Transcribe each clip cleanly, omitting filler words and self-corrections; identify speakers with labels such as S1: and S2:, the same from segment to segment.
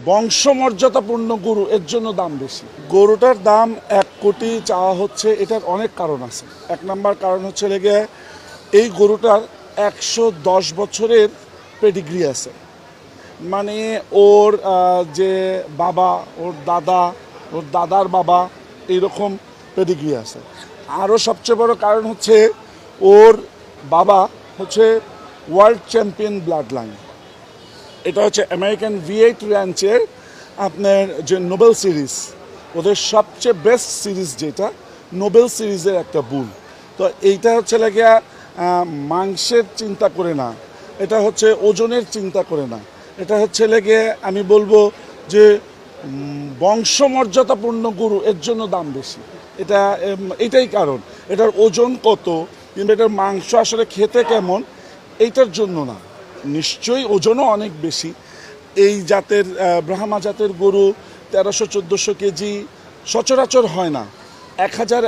S1: বংশমর্যাদাপূর্ণ গরু, এর জন্য দাম বেশি। গরুটার দাম 1 কোটি চাওয়া হচ্ছে। এটার অনেক কারণ আছে। 1 নম্বর কারণ হচ্ছে লেগে এই গরুটার 110 বছরের পেডিগ্রি আছে। মানে ওর যে বাবা, ওর দাদা, ওর দাদার বাবা, এইরকম পেডিগ্রি আছে। আরও সবচেয়ে বড় কারণ হচ্ছে ওর বাবা হচ্ছে ওয়ার্ল্ড চ্যাম্পিয়ন ব্লাড লাইন। এটা হচ্ছে আমেরিকান V8 র্যাঞ্চের আপনার যে নোবেল সিরিজ, ওদের সবচেয়ে বেস্ট সিরিজ যেটা নোবেল সিরিজের একটা বুল। তো এইটা হচ্ছে লাগিয়া মাংসের চিন্তা করে না, এটা হচ্ছে ওজনের চিন্তা করে না, এটা হচ্ছে লেগে আমি বলবো যে বংশমর্যাদাপূর্ণ গরু, এর জন্য দাম বেশি। এটাই কারণ। এটার ওজন কত কিংবা এটার মাংস আসলে খেতে কেমন এইটার জন্য না, নিশ্চয়ই ওজনও অনেক বেশি। এই জাতের ব্রাহ্মা জাতের গরু 1300-1400 কেজি সচরাচর হয় না। 1000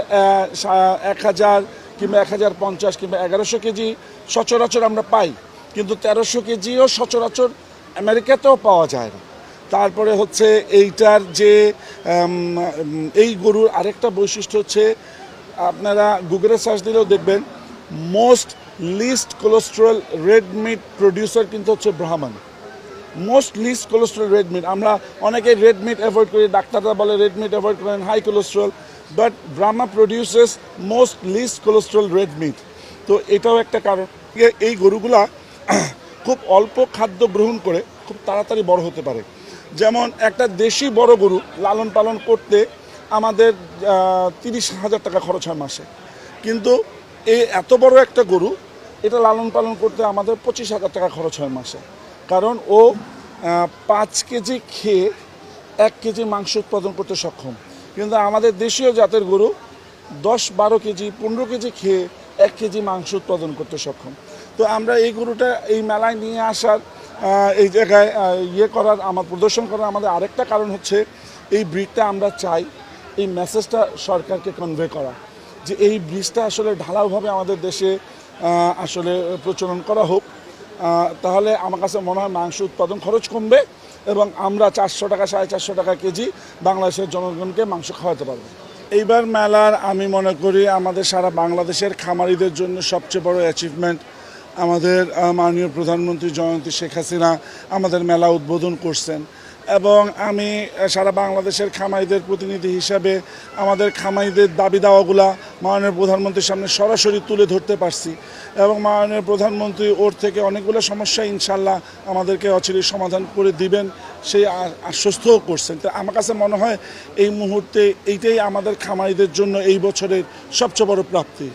S1: কিংবা 1050 কিংবা 1100 কেজি সচরাচর আমরা পাই, কিন্তু 1300 কেজিও সচরাচর আমেরিকাতেও পাওয়া যায় না। তারপরে হচ্ছে এইটার যে এই গরুর আরেকটা বৈশিষ্ট্য হচ্ছে, আপনারা গুগলে সার্চ দিলেও দেখবেন most least cholesterol red meat producer কিন্তু হচ্ছে Brahman. Most least cholesterol red meat. আমরা অনেকে রেড মিট অ্যাভয়েড করি, ডাক্তাররা বলে রেড মিট অ্যাভয়েড করেন, high cholesterol, but Brahma produces most least cholesterol red meat. তো এটাও একটা কারণ। এই গরুগুলা খুব অল্প খাদ্য গ্রহণ করে খুব তাড়াতাড়ি বড় হতে পারে। যেমন একটা দেশি বড় গরু লালন পালন করতে আমাদের 30,000 টাকা খরচ হয় মাসে, কিন্তু এত বড় একটা গরু এটা লালন পালন করতে আমাদের 25,000 টাকা খরচ হয় মাসে। কারণ ও 5 কেজি খেয়ে 1 কেজি মাংস উৎপাদন করতে সক্ষম, কিন্তু আমাদের দেশীয় জাতের গরু 10-12 কেজি 15 কেজি খেয়ে 1 কেজি মাংস উৎপাদন করতে সক্ষম। তো আমরা এই গরুটা এই মেলায় নিয়ে আসার, এই জায়গায় আমার প্রদর্শন করার আমাদের আরেকটা কারণ হচ্ছে এই ব্রিডটা আমরা চাই এই মেসেজটা সরকারকে কনভে করা, যে এই ব্রিজটা আসলে ঢালাওভাবে আমাদের দেশে আসলে প্রচলন করা হোক। তাহলে আমার কাছে মনে হয় মাংস উৎপাদন খরচ কমবে এবং আমরা 400 টাকা 450 টাকা কেজি বাংলাদেশের জনগণকে মাংস খাওয়াতে পারবো। এইবার মেলার আমি মনে করি আমাদের সারা বাংলাদেশের খামারিদের জন্য সবচেয়ে বড় অ্যাচিভমেন্ট, আমাদের মাননীয় প্রধানমন্ত্রী জয়ন্তী শেখ হাসিনা আমাদের মেলা উদ্বোধন করছেন, এবং আমি সারা বাংলাদেশের খামারিদের প্রতিনিধি হিসাবে আমাদের খামারিদের দাবি দাওয়াগুলা মাননীয় প্রধানমন্ত্রীর সামনে সরাসরি তুলে ধরতে পারছি, এবং মাননীয় প্রধানমন্ত্রী ওর থেকে অনেকগুলো সমস্যা ইনশাল্লাহ আমাদেরকে অচিরেই সমাধান করে দিবেন সেই আশ্বস্তও করছেন। তো আমার কাছে মনে হয় এই মুহূর্তে এইটাই আমাদের খামারিদের জন্য এই বছরের সবচেয়ে বড় প্রাপ্তি।